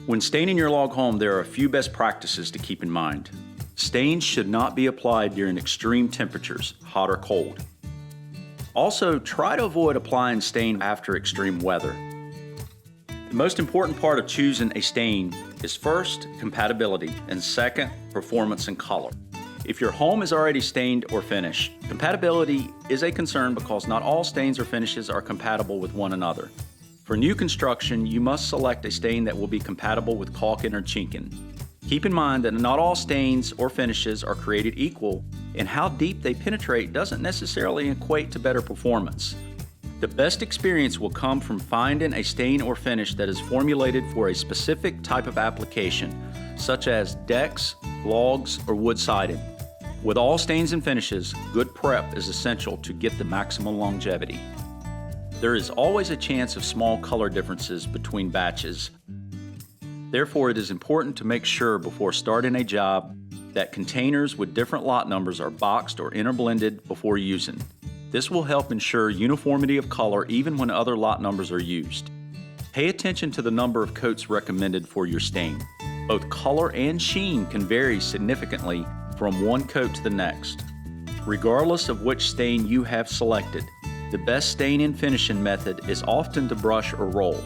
When staining your log home, there are a few best practices to keep in mind. Stains should not be applied during extreme temperatures, hot or cold. Also, try to avoid applying stain after extreme weather. The most important part of choosing a stain is first, compatibility, and second, performance and color. If your home is already stained or finished, compatibility is a concern because not all stains or finishes are compatible with one another. For new construction, you must select a stain that will be compatible with caulking or chinking. Keep in mind that not all stains or finishes are created equal, and how deep they penetrate doesn't necessarily equate to better performance. The best experience will come from finding a stain or finish that is formulated for a specific type of application, such as decks, logs, or wood siding. With all stains and finishes, good prep is essential to get the maximum longevity. There is always a chance of small color differences between batches. Therefore, it is important to make sure before starting a job that containers with different lot numbers are boxed or interblended before using. This will help ensure uniformity of color even when other lot numbers are used. Pay attention to the number of coats recommended for your stain. Both color and sheen can vary significantly from one coat to the next. Regardless of which stain you have selected, the best stain and finishing method is often to brush or roll.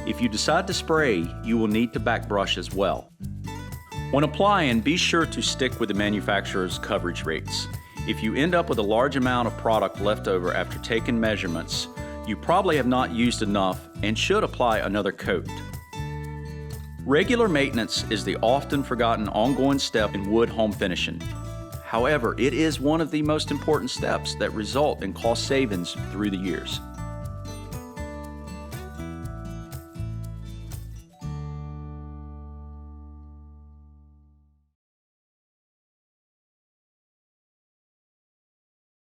If you decide to spray, you will need to back brush as well. When applying, be sure to stick with the manufacturer's coverage rates. If you end up with a large amount of product left over after taking measurements, you probably have not used enough and should apply another coat. Regular maintenance is the often forgotten ongoing step in wood home finishing. However, it is one of the most important steps that result in cost savings through the years.